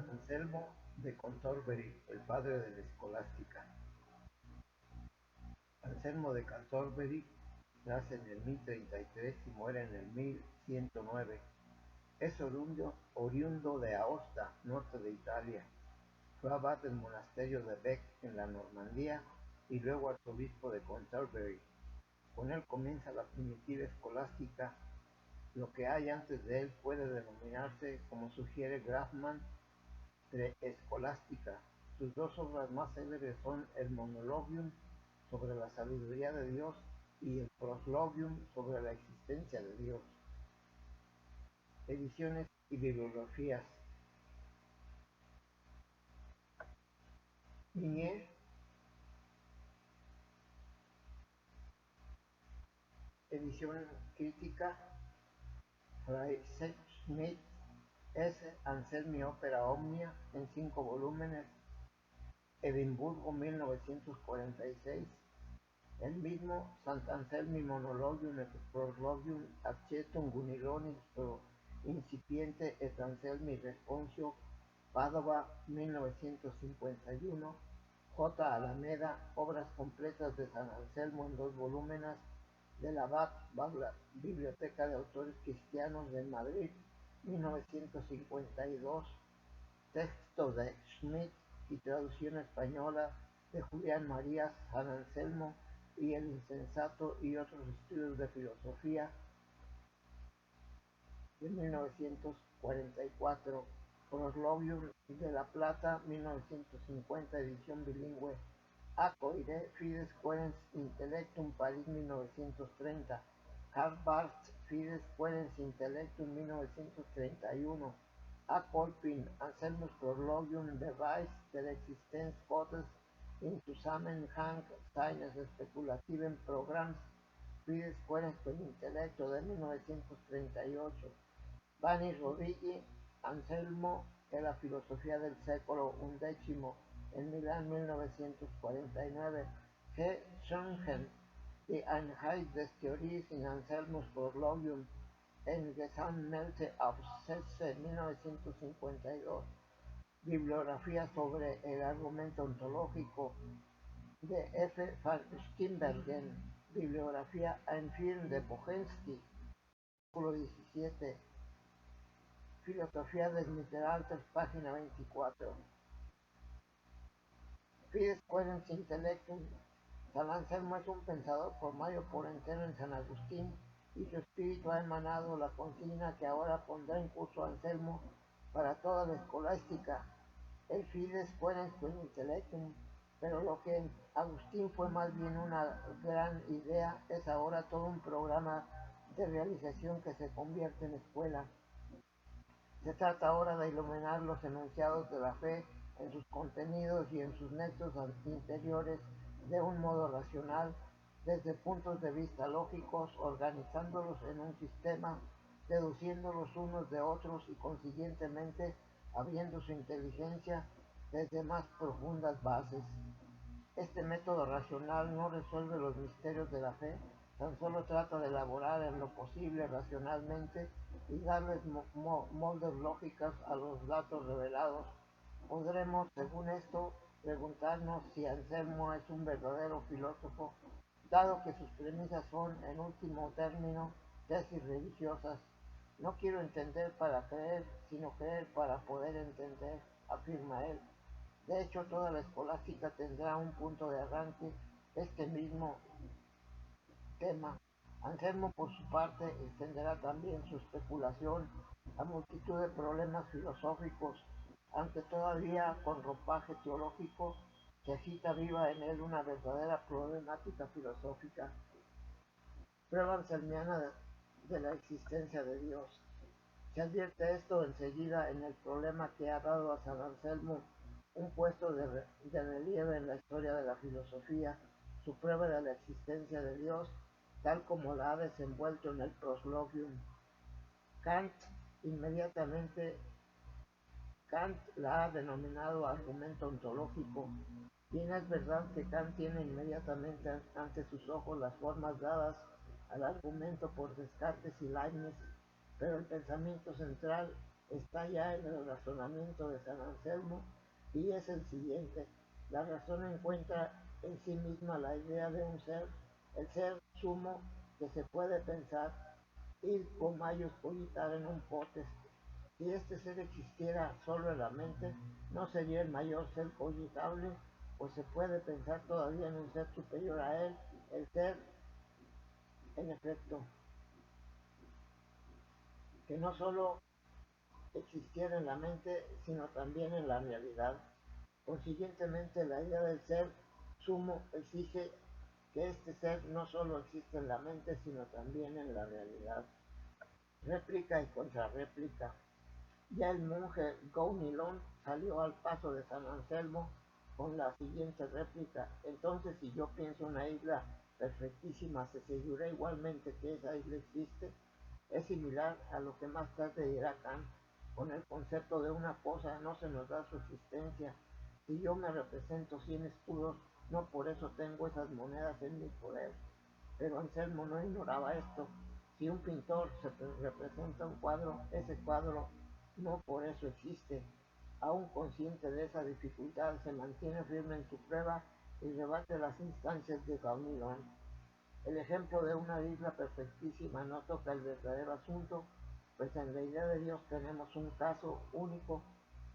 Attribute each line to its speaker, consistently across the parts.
Speaker 1: San Anselmo de Canterbury, el padre de la escolástica. Anselmo de Canterbury nace en el 1033 y muere en el 1109. Es oriundo de Aosta, norte de Italia. Fue abad del monasterio de Bec en la Normandía y luego arzobispo de Canterbury. Con él comienza la primitiva escolástica. Lo que hay antes de él puede denominarse, como sugiere Grafman, preescolástica. Sus dos obras más célebres son el Monologium sobre la sabiduría de Dios y el Proslogium sobre la existencia de Dios. Ediciones y bibliografías. Minier, edición crítica. Schmidt, S. Anselmi Opera Omnia, en 5 volúmenes, Edimburgo, 1946. El mismo Sant'Anselmi Monologium et Proslogium accetum Gunilonis pro incipiente et Anselmi Responsio, Padova, 1951. J. Alameda, Obras completas de San Anselmo en 2 volúmenes, de la Biblioteca de Autores Cristianos de Madrid, 1952. Texto de Schmidt y traducción española de Julián Marías, San Anselmo y el Insensato y otros estudios de filosofía, de 1944. Proslogium de La Plata, 1950, edición bilingüe. Acoire, Fides Querens Intellectum, París, 1930. Karl Barth, Fides Querens Intellectum, 1931. A. Kolpin, Anselmus Proslogium Beweis der Existenz Gottes in Zusammenhang seines spekulativen Programms, Fides Querens Intellecto, de 1938. Vanni Rodilli, Anselmo e la filosofía del secolo XI, en Milán, 1949. G. Schoengen, Die Einheit des Theories in Anselmus Proslogium, en Gesammelte Aufsätze, 1952. Bibliografía sobre el argumento ontológico, de F. van Steenbergen. Bibliografía Einführung de Bogenski, artículo 17. Filosofía del Mittelalter, página 24. Fides Querens Intellectum. San Anselmo es un pensador formado por entero en San Agustín, y su espíritu ha emanado la consigna que ahora pondrá en curso Anselmo para toda la escolástica, el Fides Querens Intellectum. Pero lo que en Agustín fue más bien una gran idea es ahora todo un programa de realización que se convierte en escuela. Se trata ahora de iluminar los enunciados de la fe en sus contenidos y en sus nexos interiores de un modo racional, desde puntos de vista lógicos, organizándolos en un sistema, deduciéndolos unos de otros y consiguientemente abriendo su inteligencia desde más profundas bases. Este método racional no resuelve los misterios de la fe, tan solo trata de elaborar en lo posible racionalmente y darles moldes lógicas a los datos revelados. Podremos, según esto, preguntarnos si Anselmo es un verdadero filósofo, dado que sus premisas son, en último término, tesis religiosas. No quiero entender para creer, sino creer para poder entender, afirma él. De hecho, toda la escolástica tendrá un punto de arranque, este mismo tema. Anselmo, por su parte, extenderá también su especulación a multitud de problemas filosóficos, aunque todavía con ropaje teológico, se agita viva en él una verdadera problemática filosófica. Prueba anselmiana de la existencia de Dios. Se advierte esto enseguida en el problema que ha dado a San Anselmo un puesto de relieve en la historia de la filosofía, su prueba de la existencia de Dios, tal como la ha desenvuelto en el Proslogium. Kant la ha denominado argumento ontológico. Bien es verdad que Kant tiene inmediatamente ante sus ojos las formas dadas al argumento por Descartes y Leibniz, pero el pensamiento central está ya en el razonamiento de San Anselmo y es el siguiente. La razón encuentra en sí misma la idea de un ser, el ser sumo que se puede pensar, ir con mayos cogitar en un potes. Si este ser existiera solo en la mente, no sería el mayor ser cogitable, pues se puede pensar todavía en un ser superior a él, el ser, en efecto, que no solo existiera en la mente, sino también en la realidad. Consiguientemente, la idea del ser sumo exige que este ser no solo existe en la mente, sino también en la realidad. Réplica y contrarréplica. Ya el monje Gounilon salió al paso de San Anselmo con la siguiente réplica. Entonces, si yo pienso una isla perfectísima, ¿se asegura igualmente que esa isla existe? Es similar a lo que más tarde dirá Kant. Con el concepto de una cosa no se nos da su existencia. Si yo me represento 100 escudos, no por eso tengo esas monedas en mi poder. Pero Anselmo no ignoraba esto. Si un pintor se representa un cuadro, ese cuadro no por eso existe. Aún consciente de esa dificultad, se mantiene firme en su prueba y rebate las instancias de Gaunilón. El ejemplo de una isla perfectísima no toca el verdadero asunto, pues en la idea de Dios tenemos un caso único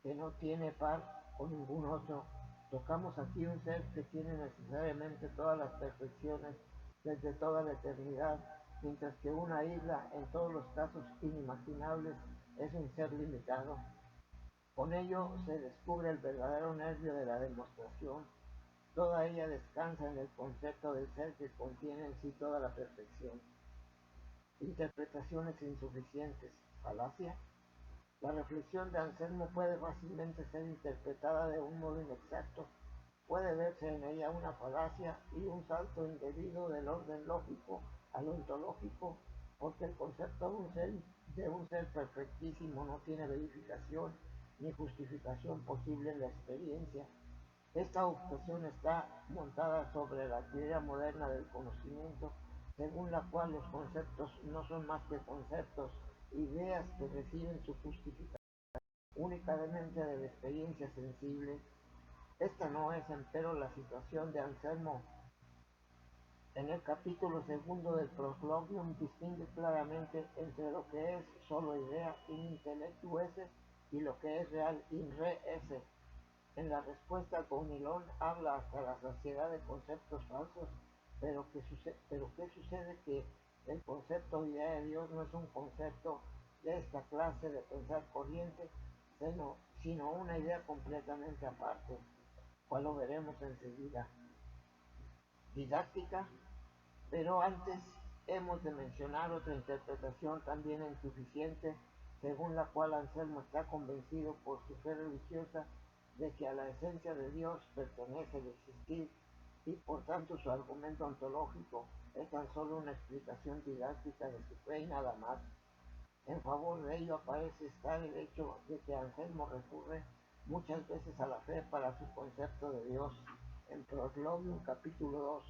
Speaker 1: que no tiene par con ningún otro. Tocamos aquí un ser que tiene necesariamente todas las perfecciones desde toda la eternidad, mientras que una isla, en todos los casos inimaginables, es un ser limitado. Con ello se descubre el verdadero nervio de la demostración. Toda ella descansa en el concepto del ser que contiene en sí toda la perfección. Interpretaciones insuficientes. Falacia. La reflexión de Anselmo puede fácilmente ser interpretada de un modo inexacto. Puede verse en ella una falacia y un salto indebido del orden lógico al ontológico, porque el concepto de un ser perfectísimo no tiene verificación ni justificación posible en la experiencia. Esta objeción está montada sobre la teoría moderna del conocimiento, según la cual los conceptos no son más que conceptos, ideas que reciben su justificación únicamente de la experiencia sensible. Esta no es, empero, la situación de Anselmo. En el capítulo segundo del Proslogium distingue claramente entre lo que es solo idea in intellectu esse y lo que es real in re esse. En la respuesta, Gounilon habla hasta la saciedad de conceptos falsos, pero ¿qué sucede? Que el concepto idea de Dios no es un concepto de esta clase de pensar corriente, sino una idea completamente aparte, cual lo veremos enseguida. Didáctica, pero antes hemos de mencionar otra interpretación también insuficiente, según la cual Anselmo está convencido por su fe religiosa de que a la esencia de Dios pertenece el existir y por tanto su argumento ontológico es tan solo una explicación didáctica de su fe y nada más. En favor de ello parece estar el hecho de que Anselmo recurre muchas veces a la fe para su concepto de Dios. En Proslogium capítulo 2,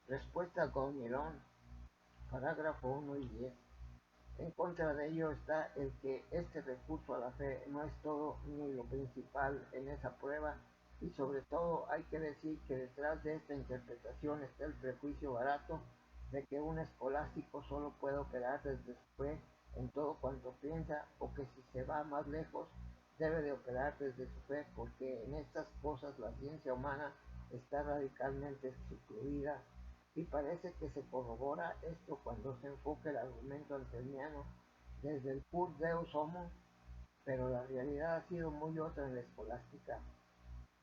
Speaker 1: respuesta con Mirón, parágrafo 1 y 10. En contra de ello está el que este recurso a la fe no es todo ni lo principal en esa prueba, y sobre todo hay que decir que detrás de esta interpretación está el prejuicio barato de que un escolástico solo puede operar desde su fe en todo cuanto piensa, o que si se va más lejos debe de operar desde su fe, porque en estas cosas la ciencia humana está radicalmente excluida. Y parece que se corrobora esto cuando se enfoca el argumento anselmiano desde el pur Deus homo, pero la realidad ha sido muy otra en la escolástica.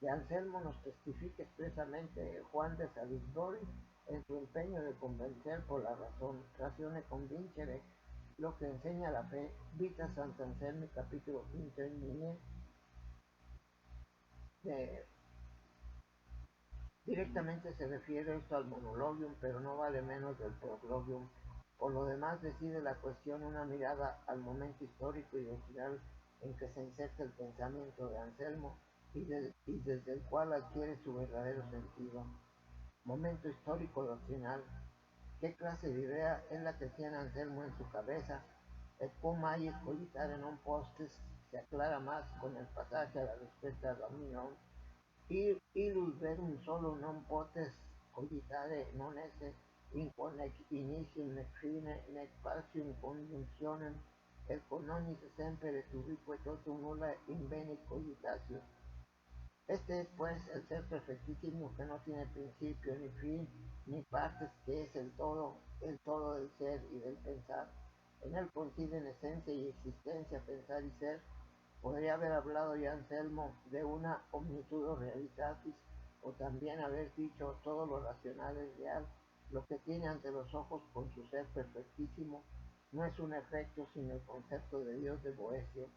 Speaker 1: De Anselmo nos testifica expresamente Juan de Salisbury en su empeño de convencer por la razón, ratione convincere, lo que enseña la fe, Vita Sant'Anselmi, capítulo 5 en Migne, de directamente se refiere esto al monologium, pero no vale menos del proslogium. Por lo demás, decide la cuestión una mirada al momento histórico y doctrinal en que se inserta el pensamiento de Anselmo y desde el cual adquiere su verdadero sentido. Momento histórico doctrinal. ¿Qué clase de idea es la que tiene Anselmo en su cabeza? El puma y escolitare non postes se aclara más con el pasaje a la respuesta de la unión. Illus verum solo non potes cogitare non esse in nec initium nec fine nec partium conjunctionem et cononis semper et ubique totum nulla invenit cogitatio. Este es pues el ser perfectísimo que no tiene principio ni fin ni partes, que es el todo del ser y del pensar. En él coinciden esencia y existencia, pensar y ser. Podría haber hablado ya Anselmo de una omnitudo realitatis, o también haber dicho todo lo racional es real, lo que tiene ante los ojos con su ser perfectísimo, no es un efecto sino el concepto de Dios de Boecio,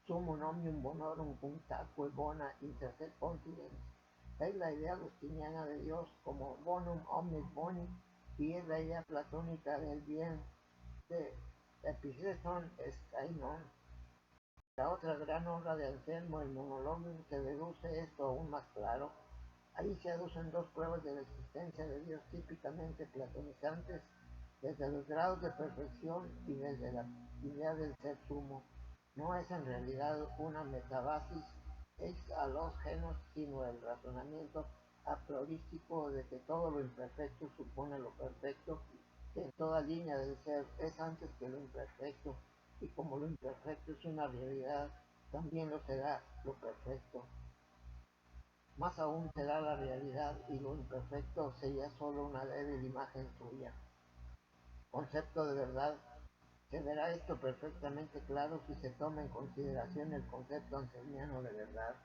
Speaker 1: summum omnium bonorum punctaque bona inter se continens. Es la idea agustiniana de Dios como bonum omnis boni, y es la idea platónica del bien de Epicteton Escainon. La otra gran obra de Anselmo, el Monologium, que deduce esto aún más claro. Ahí se aducen dos pruebas de la existencia de Dios típicamente platonizantes, desde los grados de perfección y desde la idea del ser sumo. No es en realidad una metabasis ex a los genos, sino el razonamiento a priorístico de que todo lo imperfecto supone lo perfecto, que en toda línea del ser es antes que lo imperfecto, y como lo imperfecto es una realidad, también lo será lo perfecto. Más aún será la realidad y lo imperfecto sería solo una débil imagen suya. Concepto de verdad. Se verá esto perfectamente claro si se toma en consideración el concepto anselmiano de verdad.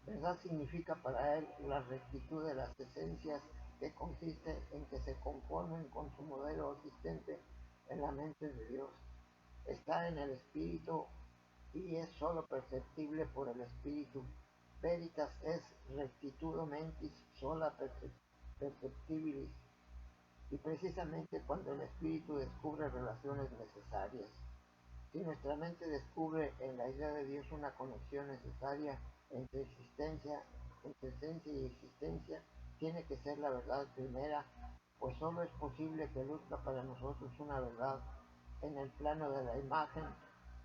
Speaker 1: Verdad significa para él la rectitud de las esencias, que consiste en que se conformen con su modelo existente en la mente de Dios. Está en el espíritu y es sólo perceptible por el espíritu. Veritas es rectitudo mentis sola perceptibilis, y precisamente cuando el espíritu descubre relaciones necesarias. Si nuestra mente descubre en la idea de Dios una conexión necesaria entre esencia y existencia, tiene que ser la verdad primera, pues solo es posible que luzca para nosotros una verdad en el plano de la imagen,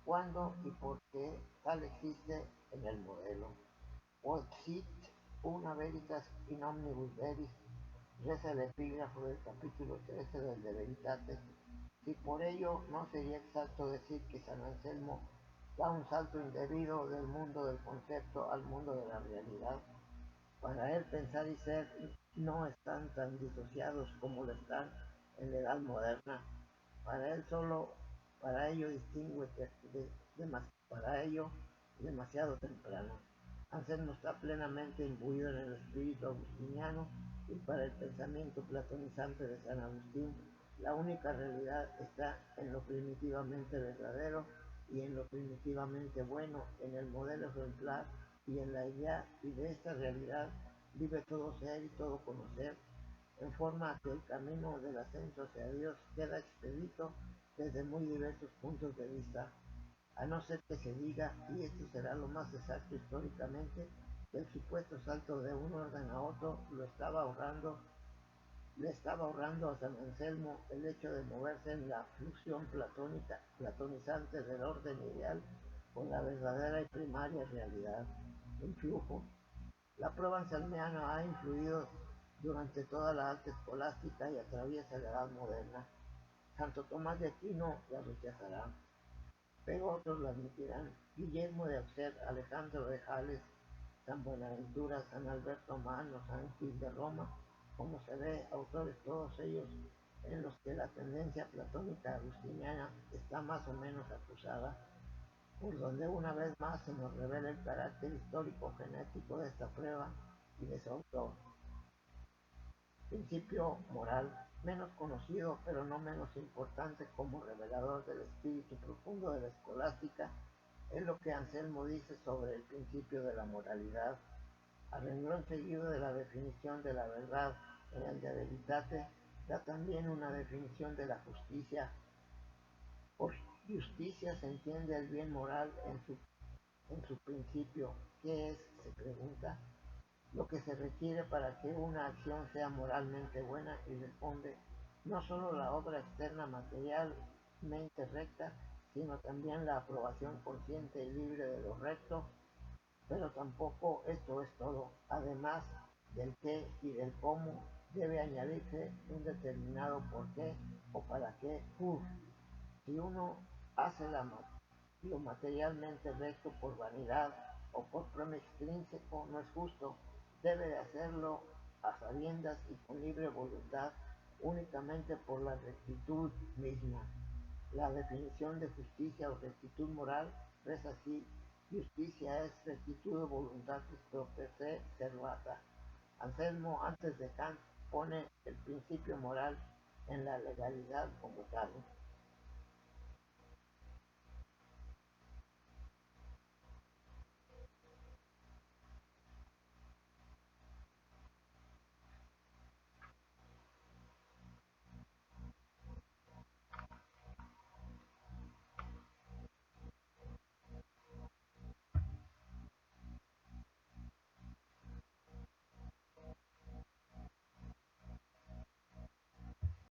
Speaker 1: cuando y por qué tal existe en el modelo. Quod sit una veritas in omnibus veris, reza el epígrafo del capítulo 13 del De Veritate. Y por ello no sería exacto decir que San Anselmo da un salto indebido del mundo del concepto al mundo de la realidad. Para él pensar y ser no están tan disociados como lo están en la edad moderna. Para él solo, para ello distingue para ello demasiado temprano. Anselmo está plenamente imbuido en el espíritu agustiniano, y para el pensamiento platonizante de San Agustín, la única realidad está en lo primitivamente verdadero y en lo primitivamente bueno, en el modelo ejemplar y en la idea, y de esta realidad vive todo ser y todo conocer, en forma que el camino del ascenso hacia Dios queda expedito desde muy diversos puntos de vista, a no ser que se diga, y esto será lo más exacto históricamente, que el supuesto salto de un orden a otro le estaba ahorrando a San Anselmo el hecho de moverse en la fusión platonizante del orden ideal con la verdadera y primaria realidad, el flujo. La prueba anselmiana ha influido durante toda la alta escolástica y atraviesa la edad moderna. Santo Tomás de Aquino la rechazará, pero otros la admitirán. Guillermo de Auxerre, Alejandro de Jales, San Buenaventura, San Alberto Magno, San Gil de Roma, como se ve, autores todos ellos en los que la tendencia platónica agustiniana está más o menos acusada, por donde una vez más se nos revela el carácter histórico genético de esta prueba y de su autor. Principio moral, menos conocido pero no menos importante como revelador del espíritu profundo de la escolástica, es lo que Anselmo dice sobre el principio de la moralidad. A renglón seguido de la definición de la verdad en el De Veritate, da también una definición de la justicia. Por justicia se entiende el bien moral en su principio. ¿Qué es?, se pregunta. Lo que se requiere para que una acción sea moralmente buena, y responde: no solo la obra externa material mente recta, sino también la aprobación consciente y libre de lo recto, pero tampoco esto es todo. Además del qué y del cómo, debe añadirse un determinado por qué o para qué. Si uno hace lo materialmente recto por vanidad o por premio extrínseco, no es justo. Debe de hacerlo a sabiendas y con libre voluntad, únicamente por la rectitud misma. La definición de justicia o rectitud moral es así: justicia es rectitud de voluntatis pro per se servata. Anselmo, antes de Kant, pone el principio moral en la legalidad como tal.